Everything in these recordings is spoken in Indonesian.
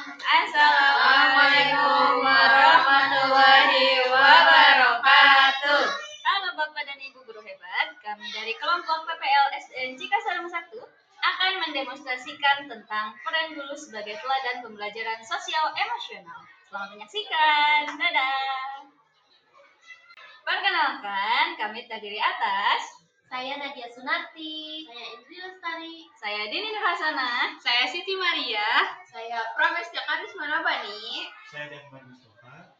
Assalamualaikum warahmatullahi wabarakatuh. Halo Bapak dan Ibu guru hebat, kami dari kelompok PPL SDN Cikasarung 1 akan mendemonstrasikan tentang peran guru sebagai teladan pembelajaran sosial emosional. Selamat menyaksikan. Dadah. Perkenalkan, kami terdiri atas saya Nadia Sunarti, saya Indri Lestari, saya Dini Nurhasana, saya Siti Maria, saya Pramestia Karisma Nabani, saya Dekman Mustafa.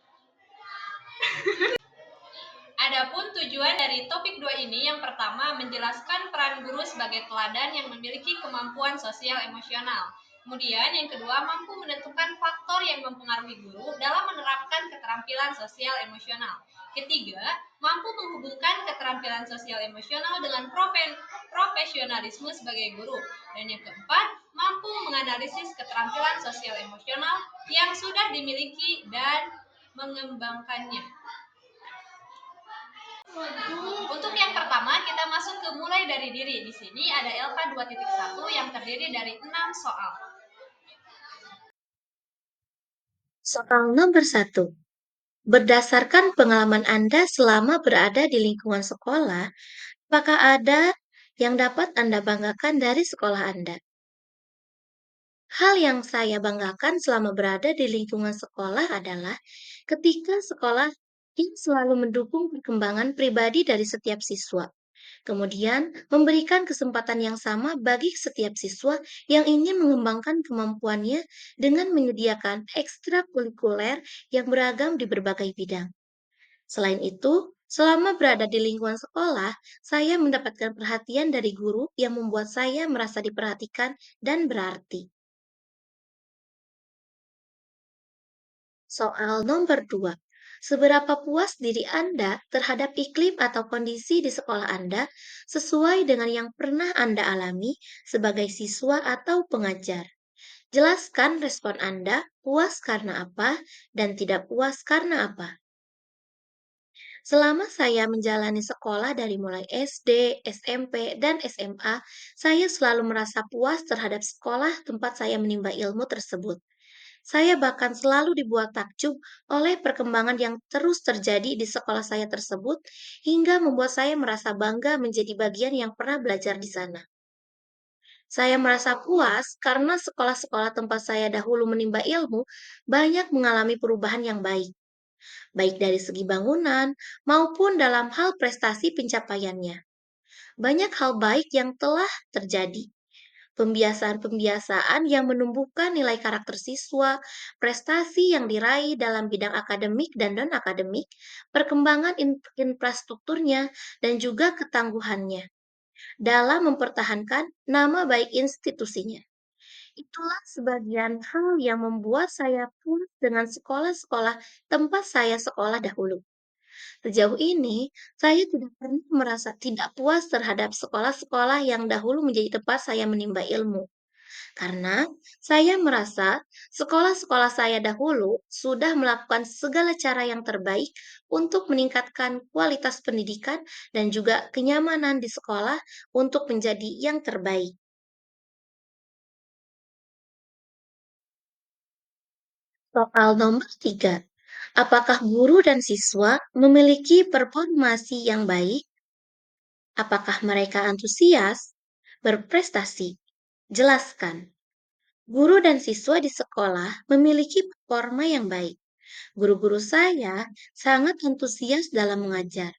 Adapun tujuan dari topik 2 ini yang pertama menjelaskan peran guru sebagai teladan yang memiliki kemampuan sosial emosional. Kemudian yang kedua mampu menentukan faktor yang mempengaruhi guru dalam menerapkan keterampilan sosial emosional. Ketiga, mampu menghubungkan keterampilan sosial emosional dengan profesionalisme sebagai guru. Dan yang keempat, mampu menganalisis keterampilan sosial emosional yang sudah dimiliki dan mengembangkannya. Untuk yang pertama, kita masuk ke mulai dari diri. Di sini ada LK 2.1 yang terdiri dari 6 soal. Soal nomor 1. Berdasarkan pengalaman Anda selama berada di lingkungan sekolah, apakah ada yang dapat Anda banggakan dari sekolah Anda? Hal yang saya banggakan selama berada di lingkungan sekolah adalah ketika sekolah yang selalu mendukung perkembangan pribadi dari setiap siswa. Kemudian, memberikan kesempatan yang sama bagi setiap siswa yang ingin mengembangkan kemampuannya dengan menyediakan ekstrakurikuler yang beragam di berbagai bidang. Selain itu, selama berada di lingkungan sekolah, saya mendapatkan perhatian dari guru yang membuat saya merasa diperhatikan dan berarti. Soal nomor 2. Seberapa puas diri Anda terhadap iklim atau kondisi di sekolah Anda sesuai dengan yang pernah Anda alami sebagai siswa atau pengajar? Jelaskan respon Anda puas karena apa dan tidak puas karena apa. Selama saya menjalani sekolah dari mulai SD, SMP, dan SMA, saya selalu merasa puas terhadap sekolah tempat saya menimba ilmu tersebut. Saya bahkan selalu dibuat takjub oleh perkembangan yang terus terjadi di sekolah saya tersebut, hingga membuat saya merasa bangga menjadi bagian yang pernah belajar di sana. Saya merasa puas karena sekolah-sekolah tempat saya dahulu menimba ilmu banyak mengalami perubahan yang baik dari segi bangunan maupun dalam hal prestasi pencapaiannya. Banyak hal baik yang telah terjadi. Pembiasaan-pembiasaan yang menumbuhkan nilai karakter siswa, prestasi yang diraih dalam bidang akademik dan non-akademik, perkembangan infrastrukturnya, dan juga ketangguhannya dalam mempertahankan nama baik institusinya. Itulah sebagian hal yang membuat saya puas dengan sekolah-sekolah tempat saya sekolah dahulu. Sejauh ini, saya tidak pernah merasa tidak puas terhadap sekolah-sekolah yang dahulu menjadi tempat saya menimba ilmu. Karena saya merasa sekolah-sekolah saya dahulu sudah melakukan segala cara yang terbaik untuk meningkatkan kualitas pendidikan dan juga kenyamanan di sekolah untuk menjadi yang terbaik. Soal nomor 3. Apakah guru dan siswa memiliki performasi yang baik? Apakah mereka antusias, berprestasi? Jelaskan. Guru dan siswa di sekolah memiliki performa yang baik. Guru-guru saya sangat antusias dalam mengajar,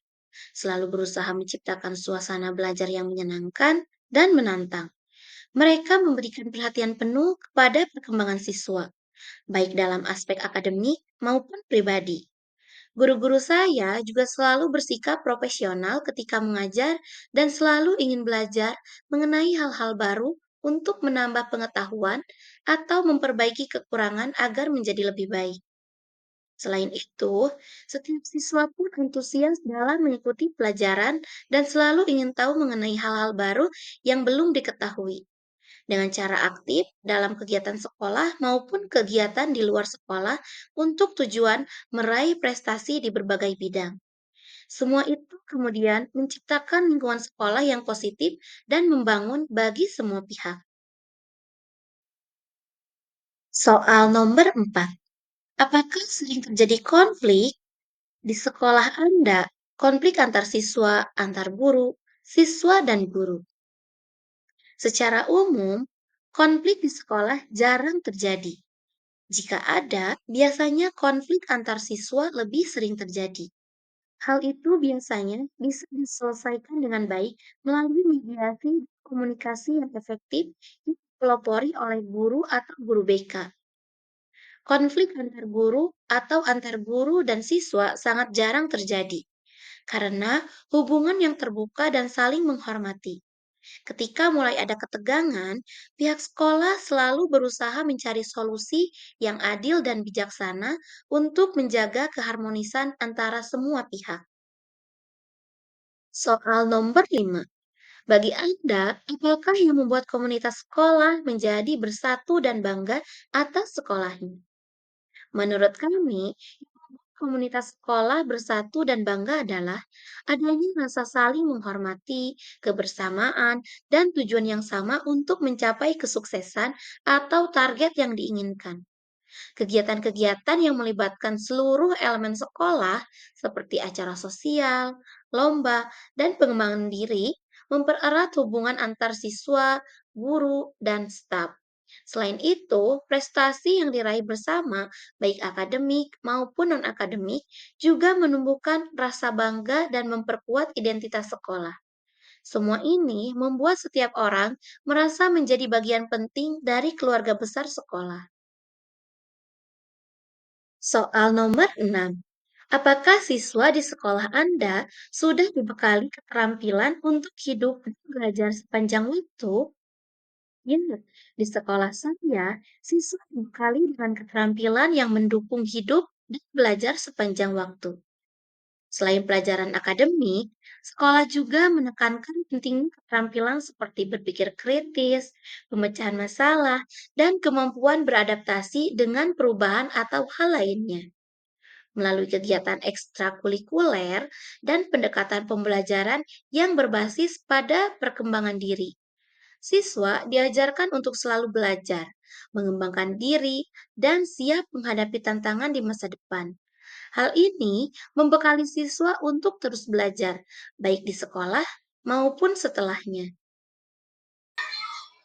selalu berusaha menciptakan suasana belajar yang menyenangkan dan menantang. Mereka memberikan perhatian penuh kepada perkembangan siswa, baik dalam aspek akademik maupun pribadi. Guru-guru saya juga selalu bersikap profesional ketika mengajar dan selalu ingin belajar mengenai hal-hal baru untuk menambah pengetahuan atau memperbaiki kekurangan agar menjadi lebih baik. Selain itu, setiap siswa pun antusias dalam mengikuti pelajaran dan selalu ingin tahu mengenai hal-hal baru yang belum diketahui. Dengan cara aktif dalam kegiatan sekolah maupun kegiatan di luar sekolah untuk tujuan meraih prestasi di berbagai bidang. Semua itu kemudian menciptakan lingkungan sekolah yang positif dan membangun bagi semua pihak. Soal nomor 4. Apakah sering terjadi konflik di sekolah Anda? Konflik antar siswa, antar guru, siswa dan guru. Secara umum, konflik di sekolah jarang terjadi. Jika ada, biasanya konflik antar siswa lebih sering terjadi. Hal itu biasanya bisa diselesaikan dengan baik melalui mediasi komunikasi yang efektif yang dipelopori oleh guru atau guru BK. Konflik antar guru atau antar guru dan siswa sangat jarang terjadi karena hubungan yang terbuka dan saling menghormati. Ketika mulai ada ketegangan, pihak sekolah selalu berusaha mencari solusi yang adil dan bijaksana untuk menjaga keharmonisan antara semua pihak. Soal nomor 5. Bagi Anda, apakah yang membuat komunitas sekolah menjadi bersatu dan bangga atas sekolahnya? Menurut kami, komunitas sekolah bersatu dan bangga adalah adanya rasa saling menghormati, kebersamaan, dan tujuan yang sama untuk mencapai kesuksesan atau target yang diinginkan. Kegiatan-kegiatan yang melibatkan seluruh elemen sekolah, seperti acara sosial, lomba, dan pengembangan diri, mempererat hubungan antar siswa, guru, dan staf. Selain itu, prestasi yang diraih bersama, baik akademik maupun non-akademik, juga menumbuhkan rasa bangga dan memperkuat identitas sekolah. Semua ini membuat setiap orang merasa menjadi bagian penting dari keluarga besar sekolah. Soal nomor 6. Apakah siswa di sekolah Anda sudah dibekali keterampilan untuk hidup dan belajar sepanjang waktu? Ya, di sekolah saya, siswa dibekali dengan keterampilan yang mendukung hidup dan belajar sepanjang waktu. Selain pelajaran akademik, sekolah juga menekankan pentingnya keterampilan seperti berpikir kritis, pemecahan masalah, dan kemampuan beradaptasi dengan perubahan atau hal lainnya. Melalui kegiatan ekstrakurikuler dan pendekatan pembelajaran yang berbasis pada perkembangan diri. Siswa diajarkan untuk selalu belajar, mengembangkan diri, dan siap menghadapi tantangan di masa depan. Hal ini membekali siswa untuk terus belajar, baik di sekolah maupun setelahnya.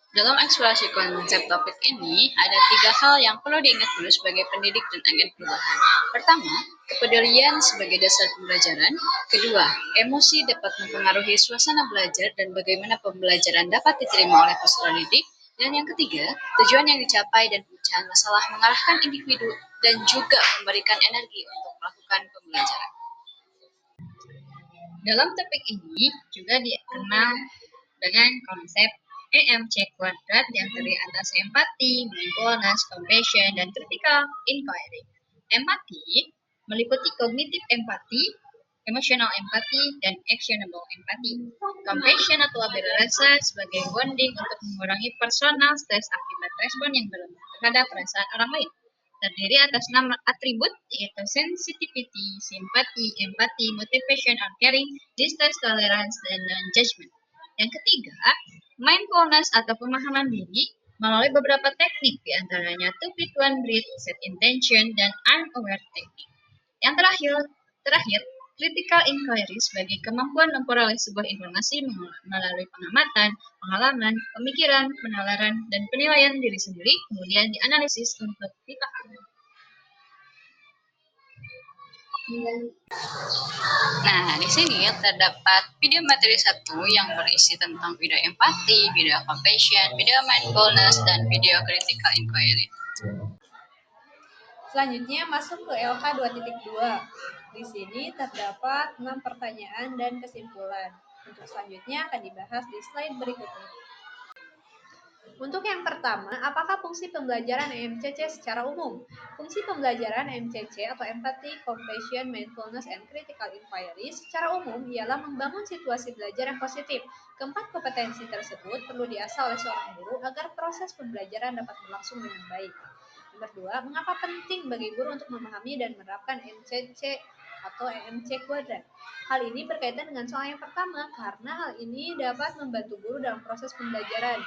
Dalam eksplorasi konsep topik ini, ada 3 hal yang perlu diingat dulu sebagai pendidik dan agen perubahan. Pertama, kepedulian sebagai dasar pembelajaran. Kedua, emosi dapat mempengaruhi suasana belajar dan bagaimana pembelajaran dapat diterima oleh peserta didik. Dan yang ketiga, tujuan yang dicapai dan pemecahan masalah mengarahkan individu dan juga memberikan energi untuk melakukan pembelajaran. Dalam topik ini juga dikenal dengan konsep EMC kuadrat yang terdiri atas empati, mindfulness, compassion, dan critical inquiry. Empati meliputi kognitif empati, emotional empati, dan actionable empati. Compassion atau bela rasa sebagai bonding untuk mengurangi personal stress akibat respon yang berlebihan terhadap perasaan orang lain. Terdiri atas 6 atribut yaitu sensitivity, simpati, empati, motivation or caring, distress tolerance, dan non-judgment. Yang ketiga, mindfulness atau pemahaman diri melalui beberapa teknik diantaranya to pick one breath, set intention, dan unaware technique. Yang terakhir, critical inquiry sebagai kemampuan memperoleh sebuah informasi melalui pengamatan, pengalaman, pemikiran, penalaran, dan penilaian diri sendiri, kemudian dianalisis untuk dipahami. Nah, di sini terdapat video materi 1 yang berisi tentang video empati, video compassion, video mindfulness, dan video critical inquiry. Selanjutnya masuk ke LK 2.2. Di sini terdapat 6 pertanyaan dan kesimpulan. Untuk selanjutnya akan dibahas di slide berikutnya. Untuk yang pertama, apakah fungsi pembelajaran EMCC secara umum? Fungsi pembelajaran EMCC atau Empathy, Compassion, Mindfulness, and Critical Inquiry secara umum ialah membangun situasi belajar yang positif. Keempat kompetensi tersebut perlu diasah oleh seorang guru agar proses pembelajaran dapat berlangsung dengan baik. Nomor 2, mengapa penting bagi guru untuk memahami dan menerapkan EMCC atau EMC kuadrat? Hal ini berkaitan dengan soal yang pertama, karena hal ini dapat membantu guru dalam proses pembelajaran.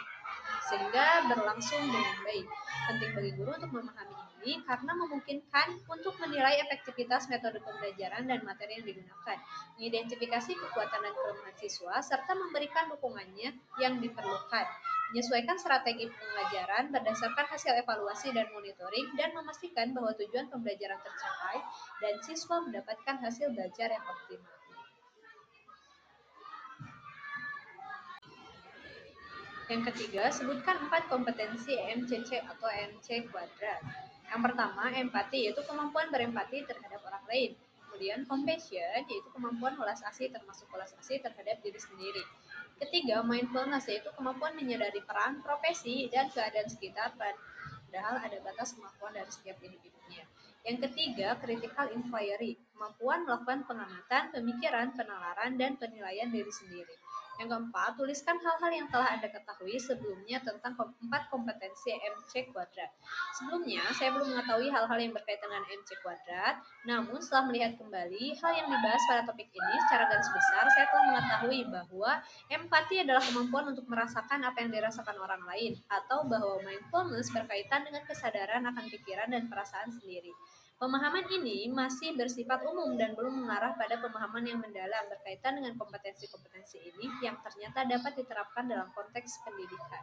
sehingga berlangsung dengan baik. Penting bagi guru untuk memahami ini karena memungkinkan untuk menilai efektivitas metode pembelajaran dan materi yang digunakan, mengidentifikasi kekuatan dan kelemahan siswa, serta memberikan dukungannya yang diperlukan, menyesuaikan strategi pembelajaran berdasarkan hasil evaluasi dan monitoring, dan memastikan bahwa tujuan pembelajaran tercapai dan siswa mendapatkan hasil belajar yang optimal. Yang ketiga, sebutkan 4 kompetensi EMCC atau EMC kuadrat. Yang pertama, empati, yaitu kemampuan berempati terhadap orang lain. Kemudian, compassion, yaitu kemampuan welas asih termasuk welas asih terhadap diri sendiri. Ketiga, mindfulness, yaitu kemampuan menyadari peran, profesi, dan keadaan sekitar padahal ada batas kemampuan dari setiap individunya. Yang ketiga, critical inquiry, kemampuan melakukan pengamatan, pemikiran, penalaran, dan penilaian diri sendiri. Yang keempat, tuliskan hal-hal yang telah Anda ketahui sebelumnya tentang 4 kompetensi MC kuadrat. Sebelumnya, saya belum mengetahui hal-hal yang berkaitan dengan MC kuadrat, namun setelah melihat kembali hal yang dibahas pada topik ini secara garis besar, saya telah mengetahui bahwa empati adalah kemampuan untuk merasakan apa yang dirasakan orang lain, atau bahwa mindfulness berkaitan dengan kesadaran akan pikiran dan perasaan sendiri. Pemahaman ini masih bersifat umum dan belum mengarah pada pemahaman yang mendalam berkaitan dengan kompetensi-kompetensi ini yang ternyata dapat diterapkan dalam konteks pendidikan.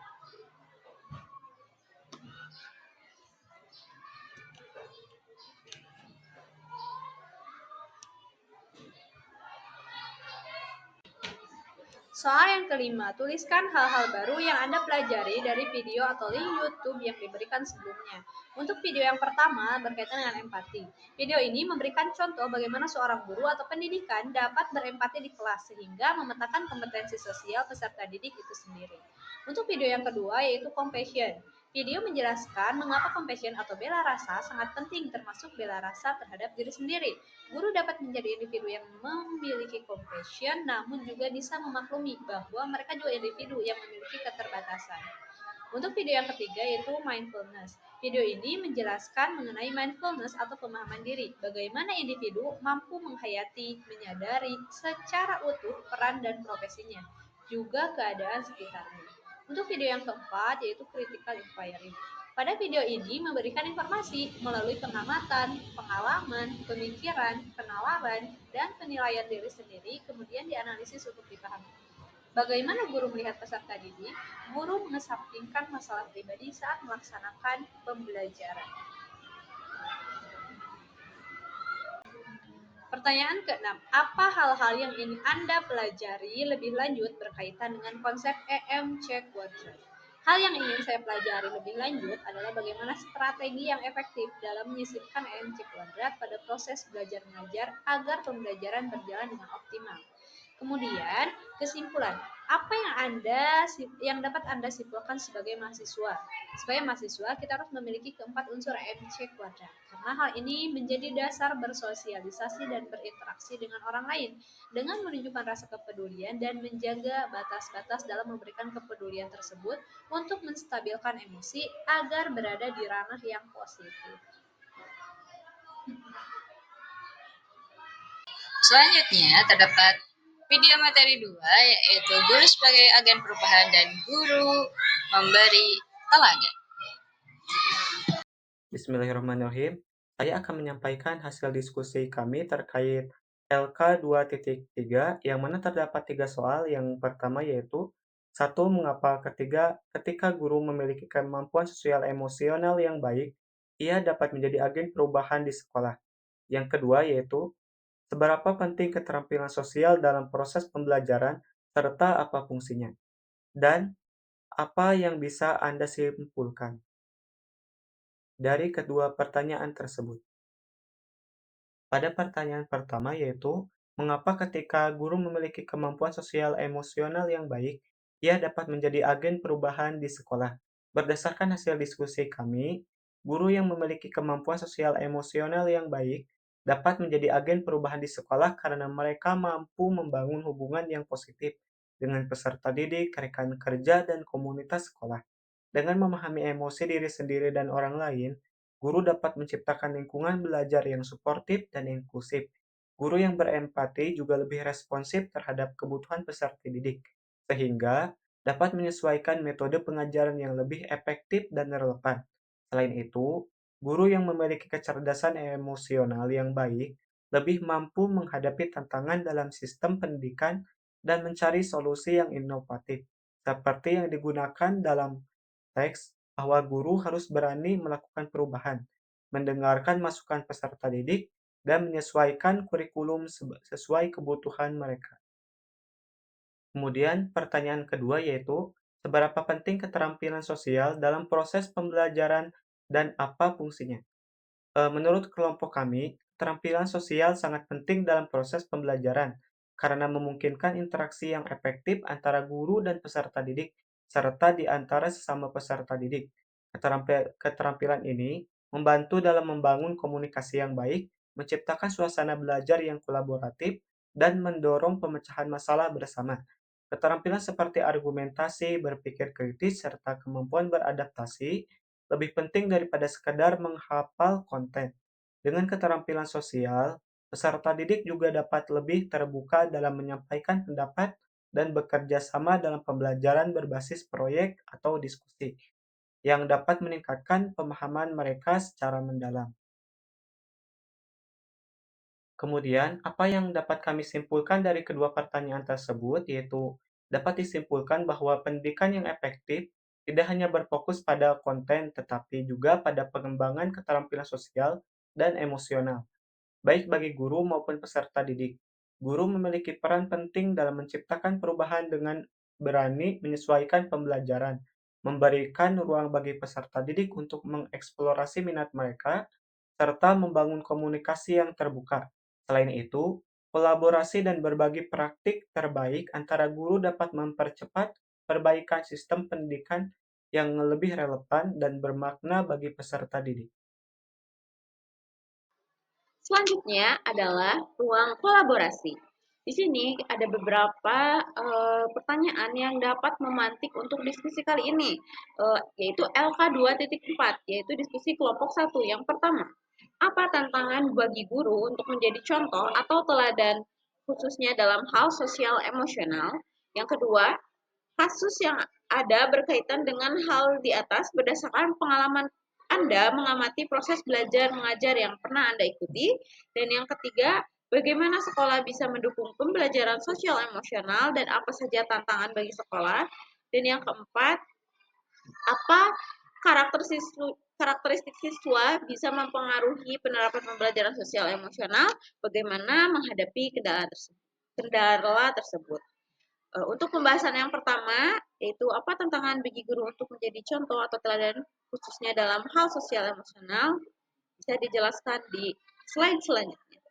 Soal yang kelima, tuliskan hal-hal baru yang Anda pelajari dari video atau link YouTube yang diberikan sebelumnya. Untuk video yang pertama, berkaitan dengan empati. Video ini memberikan contoh bagaimana seorang guru atau pendidikan dapat berempati di kelas sehingga memetakan kompetensi sosial peserta didik itu sendiri. Untuk video yang kedua, yaitu compassion. Video menjelaskan mengapa compassion atau bela rasa sangat penting, termasuk bela rasa terhadap diri sendiri. Guru dapat menjadi individu yang memiliki compassion, namun juga bisa memaklumi bahwa mereka juga individu yang memiliki keterbatasan. Untuk video yang ketiga yaitu mindfulness. Video ini menjelaskan mengenai mindfulness atau pemahaman diri, bagaimana individu mampu menghayati, menyadari secara utuh peran dan profesinya, juga keadaan sekitarnya. Untuk video yang keempat yaitu critical inquiry. Pada video ini memberikan informasi melalui pengamatan, pengalaman, pemikiran, penalaran, dan penilaian diri sendiri, kemudian dianalisis untuk dipahami. Bagaimana guru melihat peserta didik? Guru mengesampingkan masalah pribadi saat melaksanakan pembelajaran. Pertanyaan ke-6, apa hal-hal yang ingin Anda pelajari lebih lanjut berkaitan dengan konsep EMC kuadrat? Hal yang ingin saya pelajari lebih lanjut adalah bagaimana strategi yang efektif dalam menyisipkan EMC kuadrat pada proses belajar mengajar agar pembelajaran berjalan dengan optimal. Kemudian, kesimpulan, apa yang dapat Anda simpulkan sebagai mahasiswa? Sebagai mahasiswa, kita harus memiliki keempat unsur EMC kuadrat, karena hal ini menjadi dasar bersosialisasi dan berinteraksi dengan orang lain, dengan menunjukkan rasa kepedulian dan menjaga batas-batas dalam memberikan kepedulian tersebut untuk menstabilkan emosi agar berada di ranah yang positif. Selanjutnya terdapat video materi 2 yaitu guru sebagai agen perubahan dan guru memberi teladan. Bismillahirrahmanirrahim. Saya akan menyampaikan hasil diskusi kami terkait LK 2.3 yang mana terdapat 3 soal. Yang pertama yaitu 1. Mengapa ketika guru memiliki kemampuan sosial emosional yang baik, ia dapat menjadi agen perubahan di sekolah. Yang kedua yaitu seberapa penting keterampilan sosial dalam proses pembelajaran serta apa fungsinya. Dan apa yang bisa Anda simpulkan dari kedua pertanyaan tersebut? Pada pertanyaan pertama yaitu, mengapa ketika guru memiliki kemampuan sosial emosional yang baik, ia dapat menjadi agen perubahan di sekolah? Berdasarkan hasil diskusi kami, guru yang memiliki kemampuan sosial emosional yang baik dapat menjadi agen perubahan di sekolah karena mereka mampu membangun hubungan yang positif dengan peserta didik, rekan kerja, dan komunitas sekolah. Dengan memahami emosi diri sendiri dan orang lain, guru dapat menciptakan lingkungan belajar yang suportif dan inklusif. Guru yang berempati juga lebih responsif terhadap kebutuhan peserta didik, sehingga dapat menyesuaikan metode pengajaran yang lebih efektif dan relevan. Selain itu, guru yang memiliki kecerdasan emosional yang baik lebih mampu menghadapi tantangan dalam sistem pendidikan dan mencari solusi yang inovatif, seperti yang digunakan dalam teks bahwa guru harus berani melakukan perubahan, mendengarkan masukan peserta didik, dan menyesuaikan kurikulum sesuai kebutuhan mereka. Kemudian pertanyaan kedua yaitu, seberapa penting keterampilan sosial dalam proses pembelajaran dan apa fungsinya? Menurut kelompok kami, keterampilan sosial sangat penting dalam proses pembelajaran karena memungkinkan interaksi yang efektif antara guru dan peserta didik, serta di antara sesama peserta didik. Keterampilan ini membantu dalam membangun komunikasi yang baik, menciptakan suasana belajar yang kolaboratif, dan mendorong pemecahan masalah bersama. Keterampilan seperti argumentasi, berpikir kritis, serta kemampuan beradaptasi lebih penting daripada sekadar menghafal konten. Dengan keterampilan sosial, peserta didik juga dapat lebih terbuka dalam menyampaikan pendapat dan bekerja sama dalam pembelajaran berbasis proyek atau diskusi, yang dapat meningkatkan pemahaman mereka secara mendalam. Kemudian, apa yang dapat kami simpulkan dari kedua pertanyaan tersebut, yaitu dapat disimpulkan bahwa pendidikan yang efektif tidak hanya berfokus pada konten, tetapi juga pada pengembangan keterampilan sosial dan emosional, baik bagi guru maupun peserta didik. Guru memiliki peran penting dalam menciptakan perubahan dengan berani menyesuaikan pembelajaran, memberikan ruang bagi peserta didik untuk mengeksplorasi minat mereka, serta membangun komunikasi yang terbuka. Selain itu, kolaborasi dan berbagi praktik terbaik antara guru dapat mempercepat perbaikan sistem pendidikan yang lebih relevan dan bermakna bagi peserta didik. Selanjutnya adalah ruang kolaborasi. Di sini ada beberapa pertanyaan yang dapat memantik untuk diskusi kali ini, yaitu LK2.4, yaitu diskusi kelompok 1. Yang pertama, apa tantangan bagi guru untuk menjadi contoh atau teladan khususnya dalam hal sosial emosional? Yang kedua, kasus yang ada berkaitan dengan hal di atas berdasarkan pengalaman Anda mengamati proses belajar mengajar yang pernah Anda ikuti. Dan yang ketiga, bagaimana sekolah bisa mendukung pembelajaran sosial emosional dan apa saja tantangan bagi sekolah. Dan yang keempat, apa karakteristik siswa bisa mempengaruhi penerapan pembelajaran sosial emosional, bagaimana menghadapi kendala tersebut. Untuk pembahasan yang pertama, yaitu apa tantangan bagi guru untuk menjadi contoh atau teladan khususnya dalam hal sosial emosional, bisa dijelaskan di slide selanjutnya.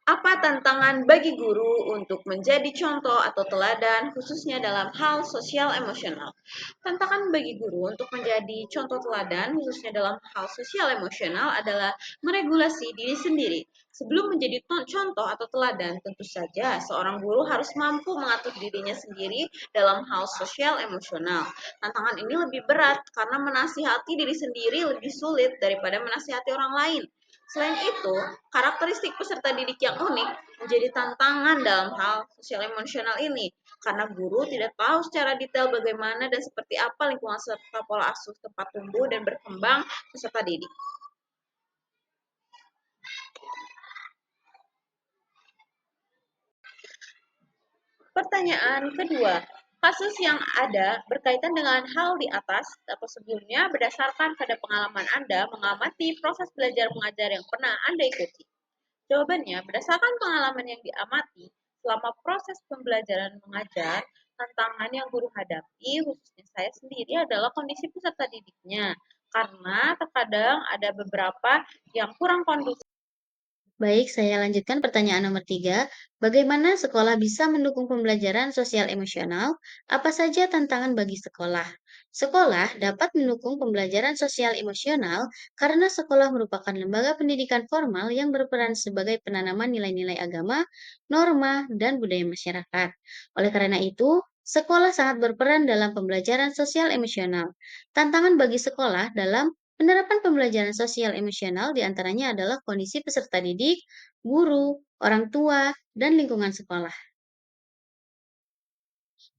Apa tantangan bagi guru untuk menjadi contoh atau teladan khususnya dalam hal sosial emosional? Tantangan bagi guru untuk menjadi contoh teladan khususnya dalam hal sosial emosional adalah meregulasi diri sendiri. Sebelum menjadi contoh atau teladan, tentu saja seorang guru harus mampu mengatur dirinya sendiri dalam hal sosial emosional. Tantangan ini lebih berat karena menasihati diri sendiri lebih sulit daripada menasihati orang lain. Selain itu, karakteristik peserta didik yang unik menjadi tantangan dalam hal sosial emosional ini, karena guru tidak tahu secara detail bagaimana dan seperti apa lingkungan serta pola asuh tempat tumbuh dan berkembang peserta didik. Pertanyaan kedua, kasus yang ada berkaitan dengan hal di atas atau sebelumnya berdasarkan pada pengalaman Anda mengamati proses belajar mengajar yang pernah Anda ikuti. Jawabannya, berdasarkan pengalaman yang diamati selama proses pembelajaran mengajar, tantangan yang guru hadapi, khususnya saya sendiri, adalah kondisi peserta didiknya. Karena terkadang ada beberapa yang kurang kondusif. Baik, saya lanjutkan pertanyaan nomor 3. Bagaimana sekolah bisa mendukung pembelajaran sosial emosional? Apa saja tantangan bagi sekolah? Sekolah dapat mendukung pembelajaran sosial emosional karena sekolah merupakan lembaga pendidikan formal yang berperan sebagai penanaman nilai-nilai agama, norma, dan budaya masyarakat. Oleh karena itu, sekolah sangat berperan dalam pembelajaran sosial emosional. Tantangan bagi sekolah dalam Penerapan pembelajaran sosial emosional diantaranya adalah kondisi peserta didik, guru, orang tua, dan lingkungan sekolah.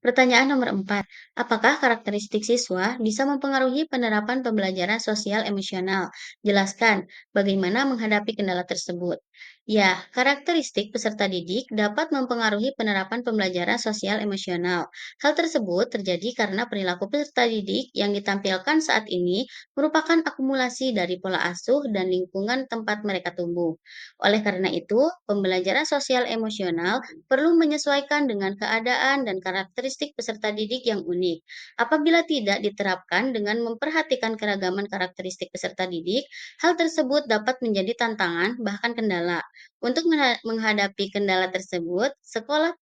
Pertanyaan nomor 4. Apakah karakteristik siswa bisa mempengaruhi penerapan pembelajaran sosial emosional? Jelaskan bagaimana menghadapi kendala tersebut. Ya, karakteristik peserta didik dapat mempengaruhi penerapan pembelajaran sosial emosional. Hal tersebut terjadi karena perilaku peserta didik yang ditampilkan saat ini merupakan akumulasi dari pola asuh dan lingkungan tempat mereka tumbuh. Oleh karena itu, pembelajaran sosial emosional perlu menyesuaikan dengan keadaan dan karakteristik peserta didik yang unik. Apabila tidak diterapkan dengan memperhatikan keragaman karakteristik peserta didik, hal tersebut dapat menjadi tantangan, bahkan kendala. Untuk menghadapi kendala tersebut, sekolah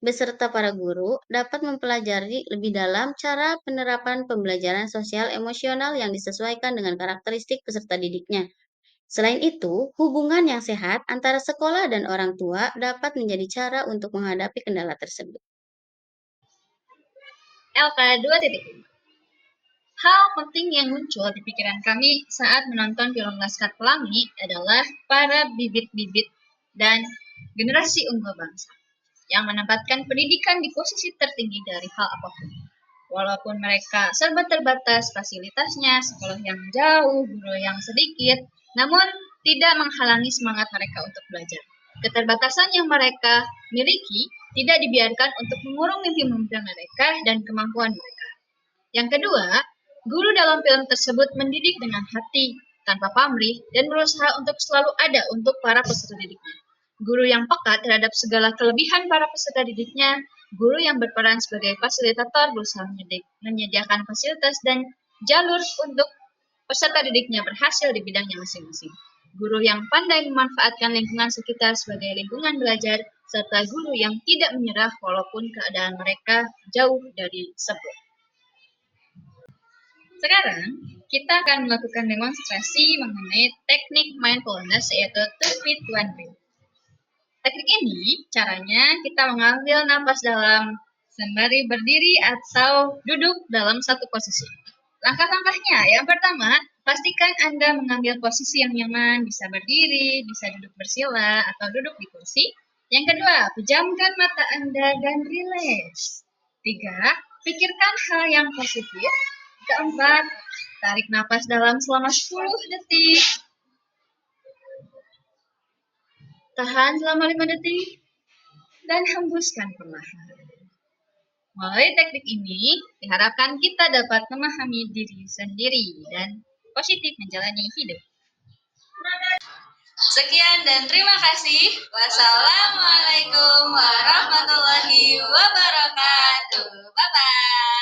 beserta para guru dapat mempelajari lebih dalam cara penerapan pembelajaran sosial emosional yang disesuaikan dengan karakteristik peserta didiknya. Selain itu, hubungan yang sehat antara sekolah dan orang tua dapat menjadi cara untuk menghadapi kendala tersebut. LK 2.5. Hal penting yang muncul di pikiran kami saat menonton film Laskar Pelangi adalah para bibit-bibit dan generasi unggul bangsa yang menempatkan pendidikan di posisi tertinggi dari hal apapun. Walaupun mereka serba terbatas fasilitasnya, sekolah yang jauh, guru yang sedikit, namun tidak menghalangi semangat mereka untuk belajar. Keterbatasan yang mereka miliki tidak dibiarkan untuk mengurung mimpi-mimpi mereka dan kemampuan mereka. Yang kedua, guru dalam film tersebut mendidik dengan hati, tanpa pamrih, dan berusaha untuk selalu ada untuk para peserta didiknya. Guru yang peka terhadap segala kelebihan para peserta didiknya, guru yang berperan sebagai fasilitator berusaha menyediakan fasilitas dan jalur untuk peserta didiknya berhasil di bidangnya masing-masing. Guru yang pandai memanfaatkan lingkungan sekitar sebagai lingkungan belajar, serta guru yang tidak menyerah walaupun keadaan mereka jauh dari sebut. Sekarang, kita akan melakukan demonstrasi mengenai teknik mindfulness yaitu 2 feet 1 breath. Teknik ini, caranya kita mengambil napas dalam sembari berdiri atau duduk dalam satu posisi. Langkah-langkahnya, yang pertama, pastikan Anda mengambil posisi yang nyaman, bisa berdiri, bisa duduk bersila, atau duduk di kursi. Yang kedua, pejamkan mata Anda dan rileks. 3, pikirkan hal yang positif. Keempat, tarik napas dalam selama 10 detik. Tahan selama 5 detik. Dan hembuskan perlahan. Melalui teknik ini, diharapkan kita dapat memahami diri sendiri dan positif menjalani hidup. Sekian dan terima kasih. Wassalamualaikum warahmatullahi wabarakatuh. Bye-bye.